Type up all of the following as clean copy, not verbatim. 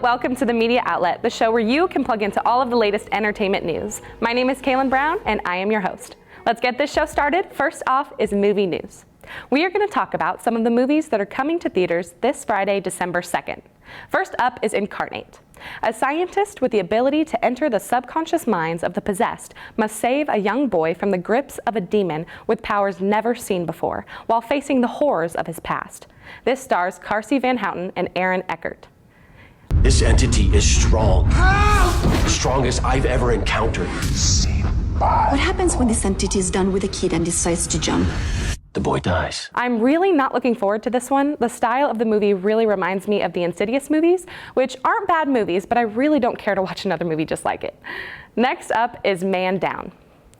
welcome to the Media Outlet, the show where you can plug into all of the latest entertainment news. My name is Kaylin Brown, and I am your host. Let's get this show started. First off is movie news. We are going to talk about some of the movies that are coming to theaters this Friday, December 2nd. First up is Incarnate. A scientist with the ability to enter the subconscious minds of the possessed must save a young boy from the grips of a demon with powers never seen before, while facing the horrors of his past. This stars Carsey Van Houten and Aaron Eckhart. This entity is strong. The strongest I've ever encountered. What happens when this entity is done with a kid and decides to jump? The boy dies. I'm really not looking forward to this one. The style of the movie really reminds me of the Insidious movies, which aren't bad movies, but I really don't care to watch another movie just like it. Next up is Man Down.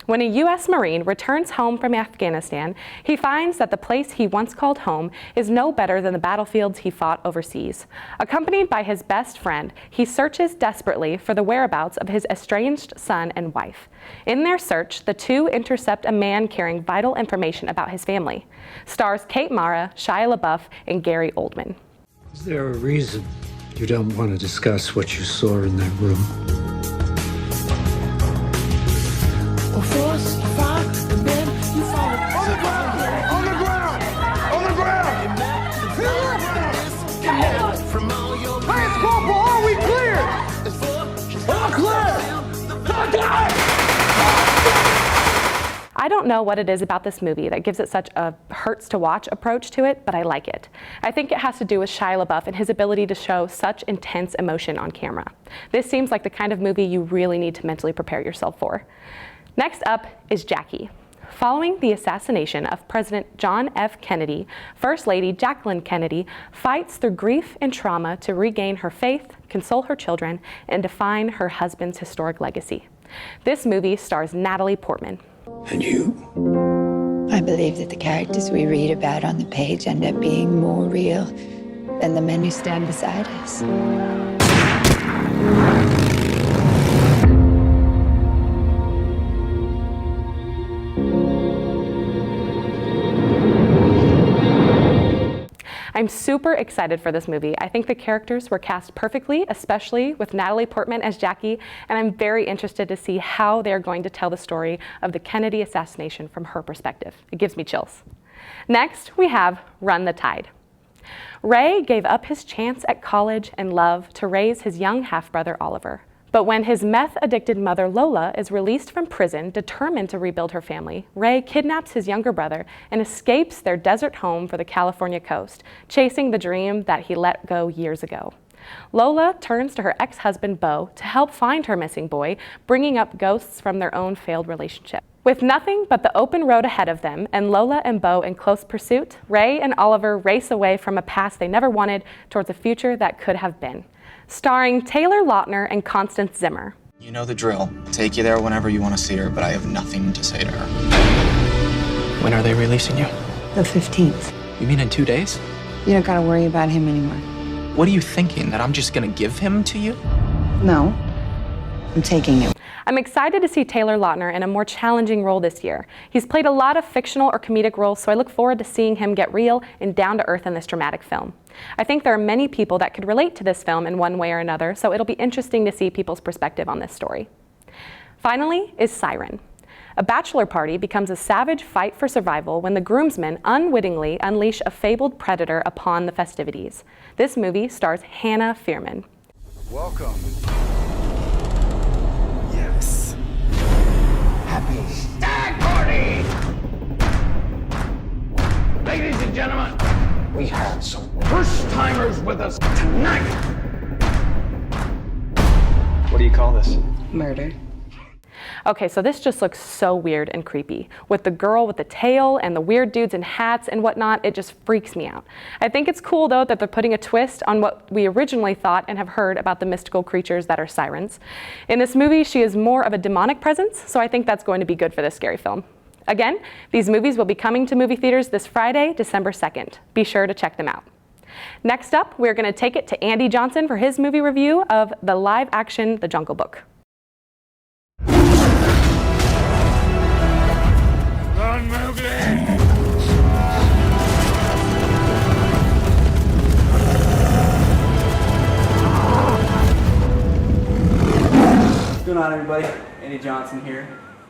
When a U.S. Marine returns home from Afghanistan, he finds that the place he once called home is no better than the battlefields he fought overseas. Accompanied by his best friend, he searches desperately for the whereabouts of his estranged son and wife. In their search, the two intercept a man carrying vital information about his family. Stars Kate Mara, Shia LaBeouf, and Gary Oldman. Is there a reason you don't want to discuss what you saw in that room? I don't know what it is about this movie that gives it such a hurts-to-watch approach to it, but I like it. I think it has to do with Shia LaBeouf and his ability to show such intense emotion on camera. This seems like the kind of movie you really need to mentally prepare yourself for. Next up is Jackie. Following the assassination of President John F. Kennedy, First Lady Jacqueline Kennedy fights through grief and trauma to regain her faith, console her children, and define her husband's historic legacy. This movie stars Natalie Portman. And you? I believe that the characters we read about on the page end up being more real than the men who stand beside us. I'm super excited for this movie. I think the characters were cast perfectly, especially with Natalie Portman as Jackie, and I'm very interested to see how they're going to tell the story of the Kennedy assassination from her perspective. It gives me chills. Next, we have Run the Tide. Ray gave up his chance at college and love to raise his young half-brother Oliver. But when his meth-addicted mother Lola is released from prison, determined to rebuild her family, Ray kidnaps his younger brother and escapes their desert home for the California coast, chasing the dream that he let go years ago. Lola turns to her ex-husband Bo to help find her missing boy, bringing up ghosts from their own failed relationship. With nothing but the open road ahead of them and Lola and Bo in close pursuit, Ray and Oliver race away from a past they never wanted towards a future that could have been. Starring Taylor Lautner and Constance Zimmer. You know the drill. Take you there whenever you want to see her, but I have nothing to say to her. When are they releasing you? The 15th. You mean in 2 days? You don't gotta worry about him anymore. What are you thinking, that I'm just gonna give him to you? No, I'm taking him. I'm excited to see Taylor Lautner in a more challenging role this year. He's played a lot of fictional or comedic roles, so I look forward to seeing him get real and down to earth in this dramatic film. I think there are many people that could relate to this film in one way or another, so it'll be interesting to see people's perspective on this story. Finally is Siren. A bachelor party becomes a savage fight for survival when the groomsmen unwittingly unleash a fabled predator upon the festivities. This movie stars Hannah Fearman. Welcome. Yes. Happy stag party! Ladies and gentlemen, we have some first-timers with us tonight. What do you call this? Murder. Okay, so this just looks so weird and creepy. With the girl with the tail and the weird dudes in hats and whatnot, it just freaks me out. I think it's cool though that they're putting a twist on what we originally thought and have heard about the mystical creatures that are sirens. In this movie, she is more of a demonic presence, so I think that's going to be good for this scary film. Again, these movies will be coming to movie theaters this Friday, December 2nd. Be sure to check them out. Next up, we're going to take it to Andy Johnson for his movie review of the live-action The Jungle Book. Run, Mowgli! everybody, Andy Johnson here.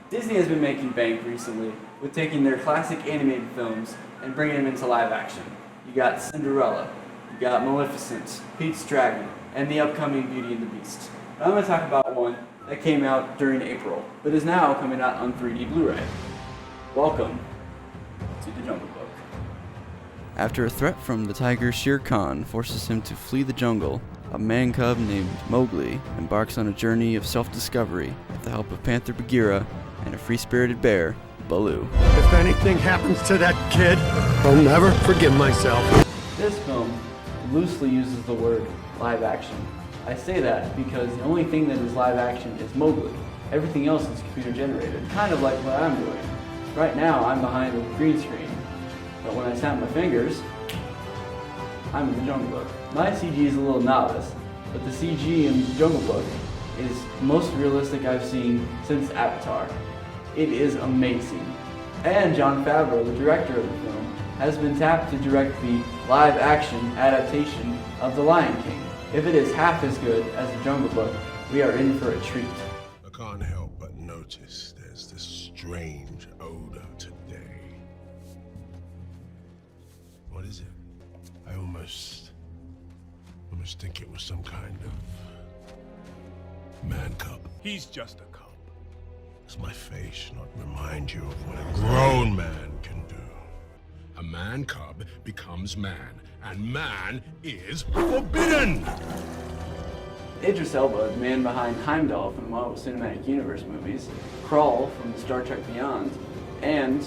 Disney has been making bank recently with taking their classic animated films and bringing them into live action. You got Cinderella, you got Maleficent, Pete's Dragon, and the upcoming Beauty and the Beast. But I'm going to talk about one that came out during April, but is now coming out on 3D Blu-ray. Welcome to The Jungle Book. After a threat from the tiger Shere Khan forces him to flee the jungle, a man cub named Mowgli embarks on a journey of self-discovery with the help of Panther Bagheera and a free-spirited bear, Baloo. If anything happens to that kid, I'll never forgive myself. This film loosely uses the word live action. I say that because the only thing that is live action is Mowgli. Everything else is computer generated, kind of like what I'm doing. Right now, I'm behind a green screen, but when I snap my fingers, I'm in the Jungle Book. My CG is a little novice, but the CG in the Jungle Book is the most realistic I've seen since Avatar. It is amazing. And Jon Favreau, the director of the film, has been tapped to direct the live-action adaptation of The Lion King. If it is half as good as the Jungle Book, we are in for a treat. I can't help but notice there's this strange odor today. What is it? I almost think it was some kind of man cub. He's just a cub. Does my face not remind you of what a grown man can do? A man cub becomes man, and man is forbidden! Idris Elba, the man behind Heimdall from the Marvel Cinematic Universe movies, Krull from Star Trek Beyond, and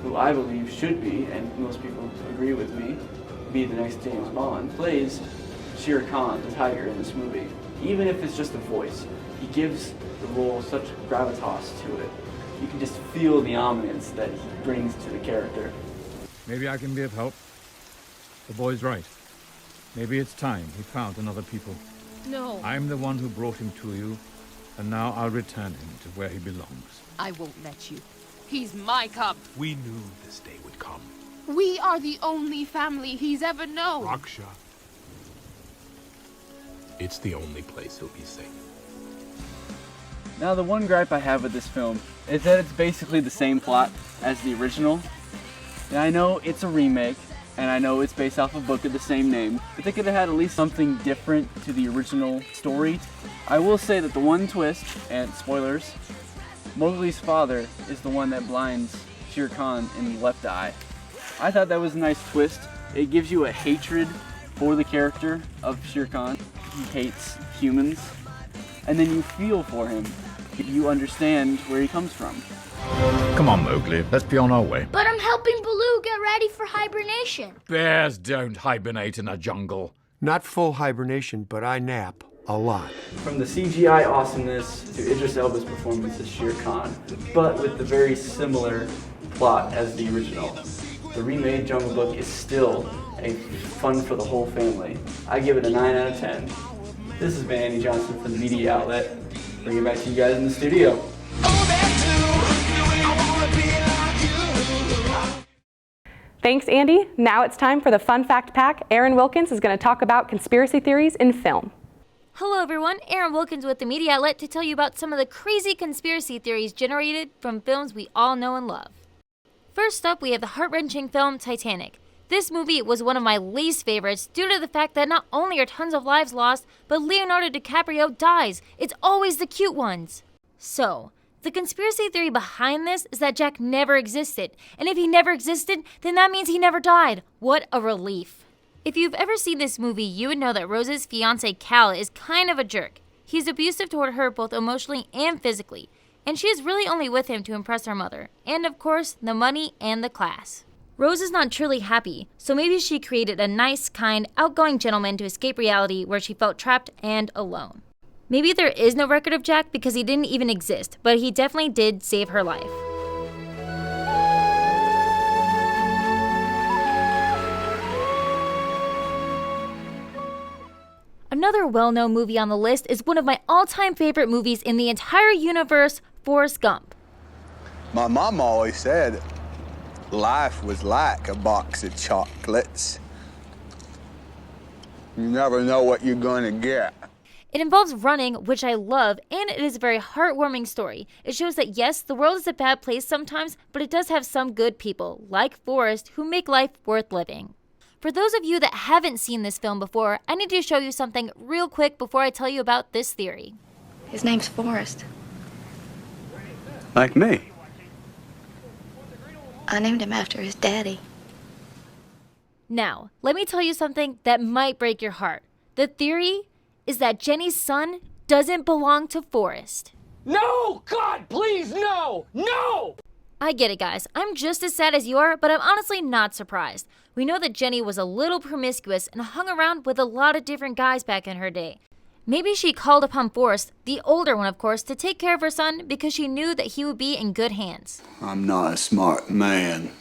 who I believe should be, and most people agree with me, be the next James Bond, plays Shere Khan, the tiger, in this movie. Even if it's just a voice, he gives the role such gravitas to it. You can just feel the ominence that he brings to the character. Maybe I can be of help. The boy's right. Maybe it's time he found another people. No. I'm the one who brought him to you, and now I'll return him to where he belongs. I won't let you. He's my cub. We knew this day would come. We are the only family he's ever known. Raksha. It's the only place he'll be safe. Now, the one gripe I have with this film is that it's basically the same plot as the original. And I know it's a remake, and I know it's based off a book of the same name, but they could have had at least something different to the original story. I will say that the one twist, and spoilers, Mowgli's father is the one that blinds Shere Khan in the left eye. I thought that was a nice twist. It gives you a hatred for the character of Shere Khan. He hates humans, and then you feel for him. You understand where he comes from. Come on, Mowgli, let's be on our way. But I'm helping Baloo get ready for hibernation. Bears don't hibernate in a jungle. Not full hibernation, but I nap a lot. From the CGI awesomeness to Idris Elba's performance as Shere Khan, but with the very similar plot as the original. The remade Jungle Book is still a fun for the whole family. I give it a 9 out of 10. This has been Andy Johnson from the Media Outlet. Bring it back to you guys in the studio. Thanks, Andy. Now it's time for the Fun Fact Pack. Aaron Wilkins is going to talk about conspiracy theories in film. Hello everyone, Aaron Wilkins with the Media Outlet to tell you about some of the crazy conspiracy theories generated from films we all know and love. First up, we have the heart-wrenching film Titanic. This movie was one of my least favorites due to the fact that not only are tons of lives lost, but Leonardo DiCaprio dies. It's always the cute ones. So, the conspiracy theory behind this is that Jack never existed, and if he never existed, then that means he never died. What a relief. If you've ever seen this movie, you would know that Rose's fiancé Cal is kind of a jerk. He's abusive toward her both emotionally and physically, and she is really only with him to impress her mother, and of course, the money and the class. Rose is not truly happy, so maybe she created a nice, kind, outgoing gentleman to escape reality where she felt trapped and alone. Maybe there is no record of Jack because he didn't even exist, but he definitely did save her life. Another well-known movie on the list is one of my all-time favorite movies in the entire universe, Forrest Gump. My mom always said life was like a box of chocolates. You never know what you're going to get. It involves running, which I love, and it is a very heartwarming story. It shows that yes, the world is a bad place sometimes, but it does have some good people, like Forrest, who make life worth living. For those of you that haven't seen this film before, I need to show you something real quick before I tell you about this theory. His name's Forrest. Like me. I named him after his daddy. Now, let me tell you something that might break your heart. The theory is that Jenny's son doesn't belong to Forrest. No! God, please, no! No! I get it, guys. I'm just as sad as you are, but I'm honestly not surprised. We know that Jenny was a little promiscuous and hung around with a lot of different guys back in her day. Maybe she called upon Forrest, the older one of course, to take care of her son because she knew that he would be in good hands. I'm not a smart man,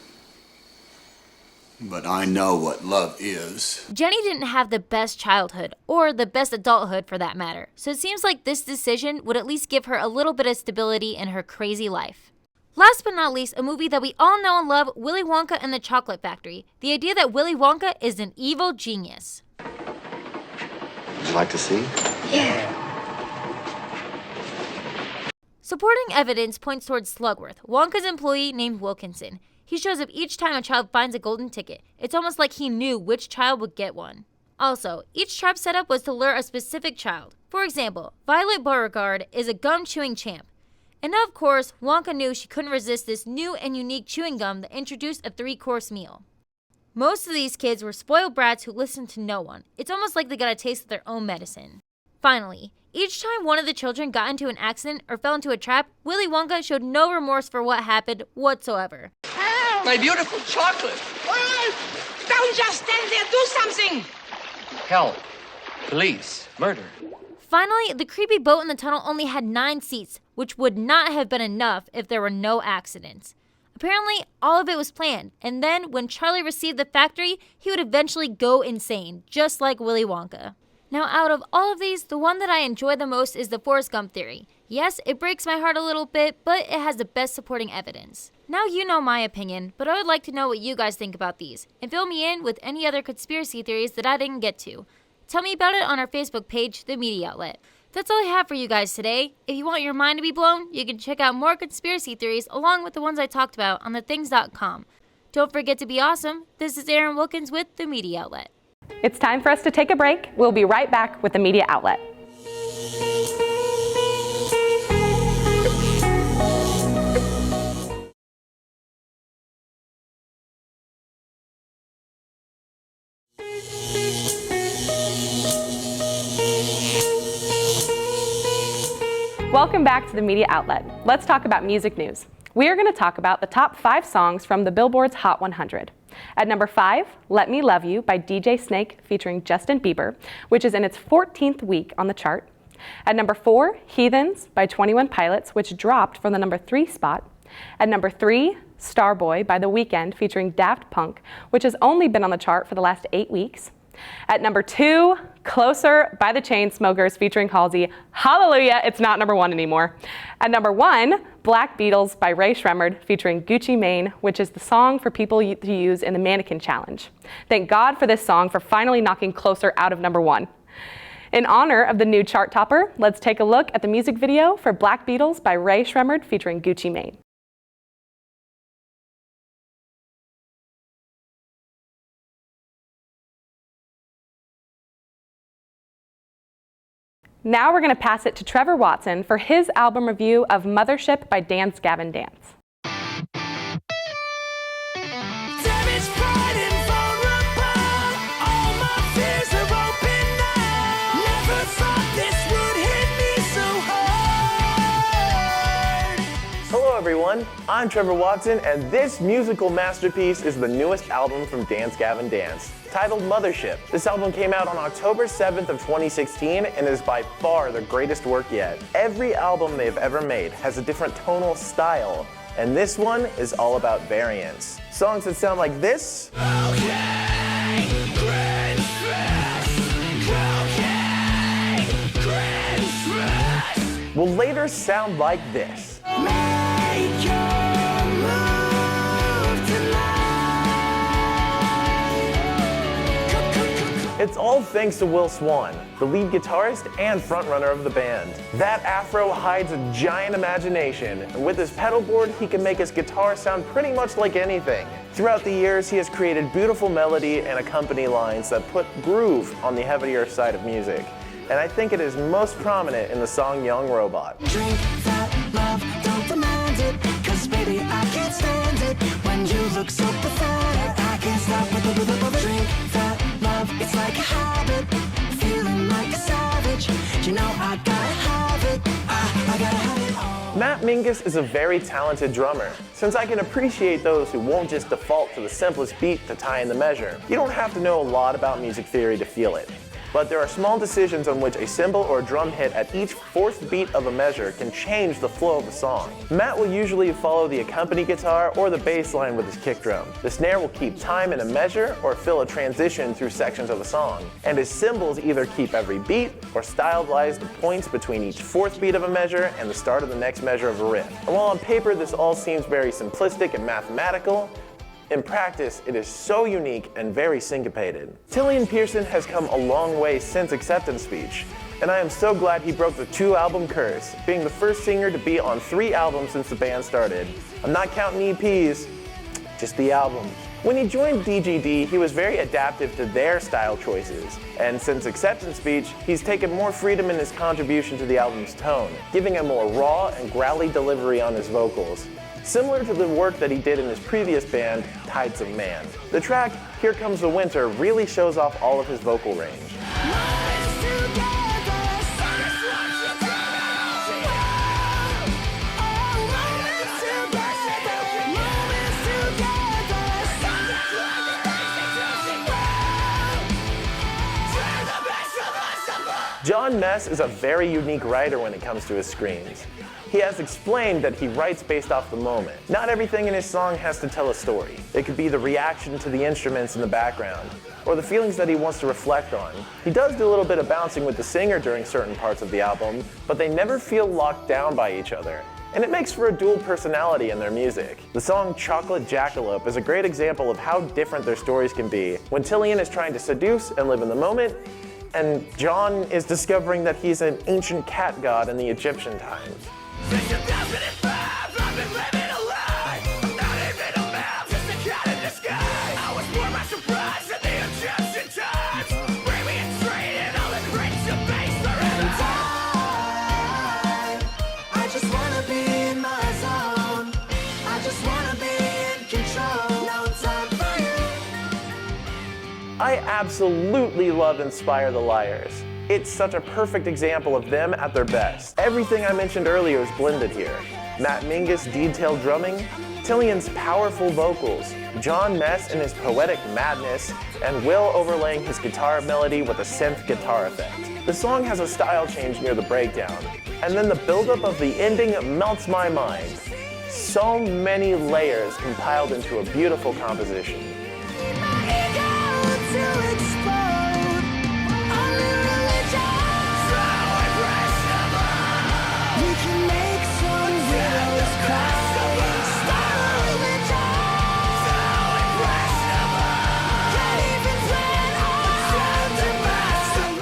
but I know what love is. Jenny didn't have the best childhood, or the best adulthood for that matter, so it seems like this decision would at least give her a little bit of stability in her crazy life. Last but not least, a movie that we all know and love, Willy Wonka and the Chocolate Factory. The idea that Willy Wonka is an evil genius. Would you like to see? Yeah. Supporting evidence points towards Slugworth, Wonka's employee named Wilkinson. He shows up each time a child finds a golden ticket. It's almost like he knew which child would get one. Also, each trap setup was to lure a specific child. For example, Violet Beauregarde is a gum-chewing champ. And of course, Wonka knew she couldn't resist this new and unique chewing gum that introduced a 3-course meal. Most of these kids were spoiled brats who listened to no one. It's almost like they got a taste of their own medicine. Finally, each time one of the children got into an accident or fell into a trap, Willy Wonka showed no remorse for what happened whatsoever. Help! My beautiful chocolate! Don't just stand there, do something! Help. Police. Murder. Finally, the creepy boat in the tunnel only had 9 seats, which would not have been enough if there were no accidents. Apparently, all of it was planned, and then when Charlie received the factory, he would eventually go insane, just like Willy Wonka. Now, out of all of these, the one that I enjoy the most is the Forrest Gump theory. Yes, it breaks my heart a little bit, but it has the best supporting evidence. Now you know my opinion, but I would like to know what you guys think about these, and fill me in with any other conspiracy theories that I didn't get to. Tell me about it on our Facebook page, The Media Outlet. That's all I have for you guys today. If you want your mind to be blown, you can check out more conspiracy theories along with the ones I talked about on thethings.com. Don't forget to be awesome. This is Aaron Wilkins with The Media Outlet. It's time for us to take a break. We'll be right back with The Media Outlet. Welcome back to The Media Outlet. Let's talk about music news. We are going to talk about the top 5 songs from the Billboard's Hot 100. At number 5, Let Me Love You by DJ Snake featuring Justin Bieber, which is in its 14th week on the chart. At number 4, Heathens by 21 Pilots, which dropped from the number 3 spot. At number 3, Starboy by The Weeknd featuring Daft Punk, which has only been on the chart for the last 8 weeks. At number 2, Closer by the Chainsmokers featuring Halsey. Hallelujah, it's not number 1 anymore. At number 1, Black Beatles by Ray Shremmerd featuring Gucci Mane, which is the song for people to use in the Mannequin Challenge. Thank God for this song for finally knocking Closer out of number 1. In honor of the new chart topper, let's take a look at the music video for Black Beatles by Ray Shremmerd featuring Gucci Mane. Now we're going to pass it to Trevor Watson for his album review of Mothership by Dance Gavin Dance. Hello everyone, I'm Trevor Watson, and this musical masterpiece is the newest album from Dance Gavin Dance, titled Mothership. This album came out on October 7th of 2016 and is by far their greatest work yet. Every album they've ever made has a different tonal style, and this one is all about variance. Songs that sound like this will later sound like this. It's all thanks to Will Swan, the lead guitarist and frontrunner of the band. That afro hides a giant imagination, and with his pedal board, he can make his guitar sound pretty much like anything. Throughout the years, he has created beautiful melody and accompany lines that put groove on the heavier side of music. And I think it is most prominent in the song Young Robot. Drink that love, don't demand it, 'cause baby I can't stand it when you look so pathetic. I can't stop with the drink that love, it's like a habit, feeling like a savage. You know I gotta have it, I gotta have it all. Matt Mingus is a very talented drummer, since I can appreciate those who won't just default to the simplest beat to tie in the measure. You don't have to know a lot about music theory to feel it. But there are small decisions on which a cymbal or drum hit at each fourth beat of a measure can change the flow of a song. Matt will usually follow the accompany guitar or the bass line with his kick drum. The snare will keep time in a measure or fill a transition through sections of a song. And his cymbals either keep every beat or stylize the points between each fourth beat of a measure and the start of the next measure of a riff. And while on paper this all seems very simplistic and mathematical, in practice, it is so unique and very syncopated. Tillian Pearson has come a long way since Acceptance Speech, and I am so glad he broke the 2-album curse, being the first singer to be on 3 albums since the band started. I'm not counting EPs, just the albums. When he joined DGD, he was very adaptive to their style choices, and since Acceptance Speech, he's taken more freedom in his contribution to the album's tone, giving a more raw and growly delivery on his vocals. Similar to the work that he did in his previous band, Tides of Man. The track, Here Comes the Winter, really shows off all of his vocal range. John Mess is a very unique writer when it comes to his screams. He has explained that he writes based off the moment. Not everything in his song has to tell a story. It could be the reaction to the instruments in the background, or the feelings that he wants to reflect on. He does do a little bit of bouncing with the singer during certain parts of the album, but they never feel locked down by each other. And it makes for a dual personality in their music. The song Chocolate Jackalope is a great example of how different their stories can be when Tillian is trying to seduce and live in the moment, and John is discovering that he's an ancient cat god in the Egyptian times. I absolutely love Inspire the Liars. It's such a perfect example of them at their best. Everything I mentioned earlier is blended here. Matt Mingus' detailed drumming, Tillian's powerful vocals, John Mess and his poetic madness, and Will overlaying his guitar melody with a synth guitar effect. The song has a style change near the breakdown, and then the buildup of the ending melts my mind. So many layers compiled into a beautiful composition.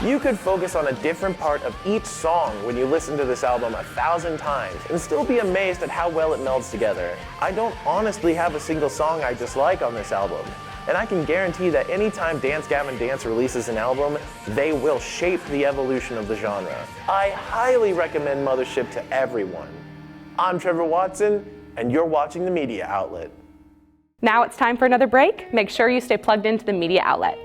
You could focus on a different part of each song when you listen to this album 1,000 times and still be amazed at how well it melds together. I don't honestly have a single song I dislike on this album, and I can guarantee that anytime Dance Gavin Dance releases an album, they will shape the evolution of the genre. I highly recommend Mothership to everyone. I'm Trevor Watson, and you're watching The Media Outlet. Now it's time for another break. Make sure you stay plugged into The Media Outlet.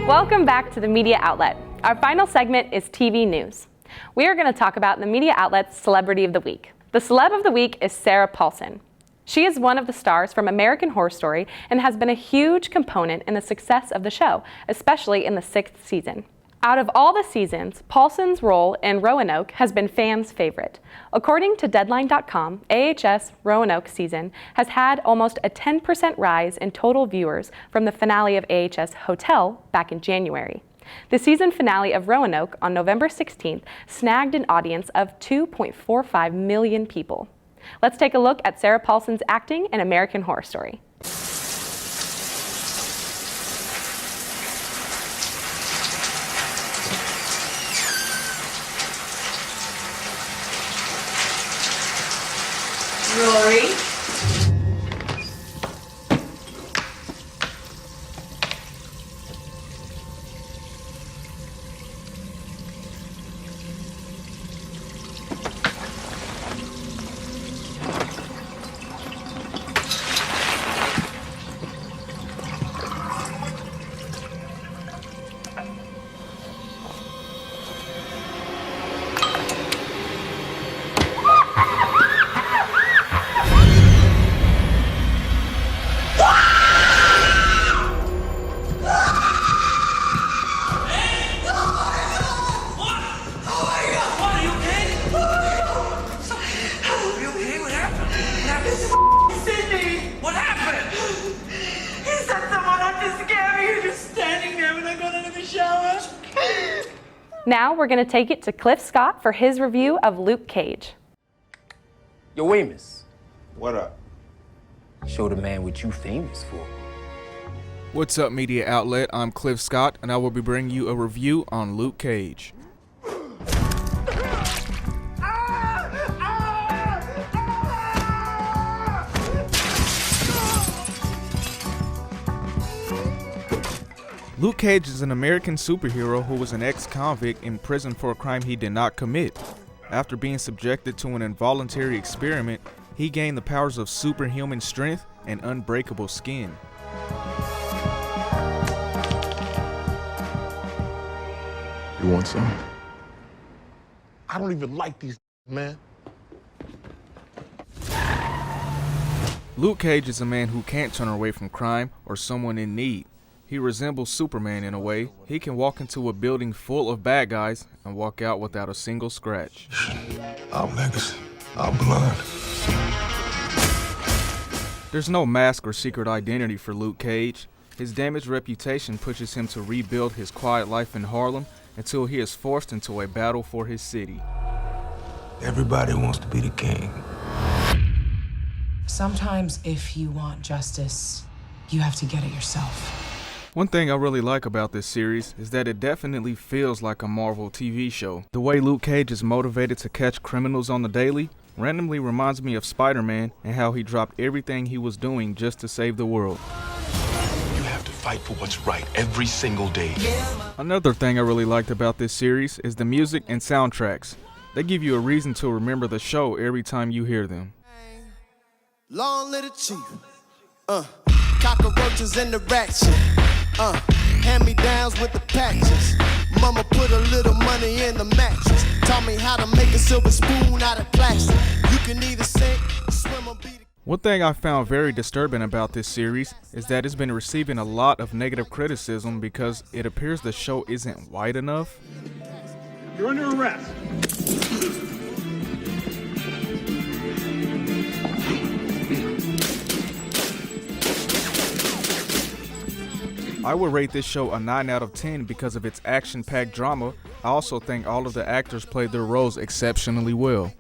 Welcome back to The Media Outlet. Our final segment is TV news. We are going to talk about The Media Outlet's Celebrity of the Week. The celeb of the week is Sarah Paulson. She is one of the stars from American Horror Story and has been a huge component in the success of the show, especially in the 6th season. Out of all the seasons, Paulson's role in Roanoke has been fans' favorite. According to Deadline.com, AHS Roanoke season has had almost a 10% rise in total viewers from the finale of AHS Hotel back in January. The season finale of Roanoke on November 16th snagged an audience of 2.45 million people. Let's take a look at Sarah Paulson's acting in American Horror Story. Rory? Now we're going to take it to Cliff Scott for his review of Luke Cage. Yo, Amos. What up? Show the man what you famous for. What's up, media outlet? I'm Cliff Scott, and I will be bringing you a review on Luke Cage. Luke Cage is an American superhero who was an ex-convict in prison for a crime he did not commit. After being subjected to an involuntary experiment, he gained the powers of superhuman strength and unbreakable skin. You want some? I don't even like these, man. Luke Cage is a man who can't turn away from crime or someone in need. He resembles Superman in a way. He can walk into a building full of bad guys and walk out without a single scratch. Our legacy, our blood. There's no mask or secret identity for Luke Cage. His damaged reputation pushes him to rebuild his quiet life in Harlem until he is forced into a battle for his city. Everybody wants to be the king. Sometimes if you want justice, you have to get it yourself. One thing I really like about this series is that it definitely feels like a Marvel TV show. The way Luke Cage is motivated to catch criminals on the daily randomly reminds me of Spider-Man and how he dropped everything he was doing just to save the world. You have to fight for what's right every single day. Another thing I really liked about this series is the music and soundtracks. They give you a reason to remember the show every time you hear them. Long little chief. Cockroaches in the ratchet. Hand-me-downs with the patches. Mama put a little money in the mattress. Taught me how to make a silver spoon out of plastic. You can either sink, swim, or beat it. One thing I found very disturbing about this series is that it's been receiving a lot of negative criticism because it appears the show isn't wide enough. You're under arrest. I would rate this show a 9 out of 10 because of its action-packed drama. I also think all of the actors played their roles exceptionally well.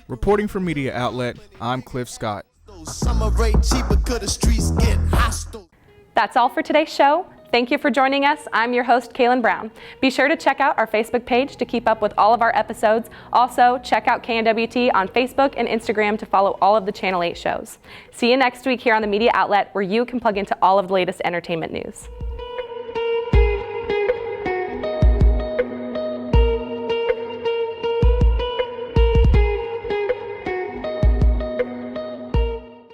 Reporting for Media Outlet, I'm Cliff Scott. That's all for today's show. Thank you for joining us. I'm your host, Kaylin Brown. Be sure to check out our Facebook page to keep up with all of our episodes. Also, check out KNWT on Facebook and Instagram to follow all of the Channel 8 shows. See you next week here on the Media Outlet, where you can plug into all of the latest entertainment news.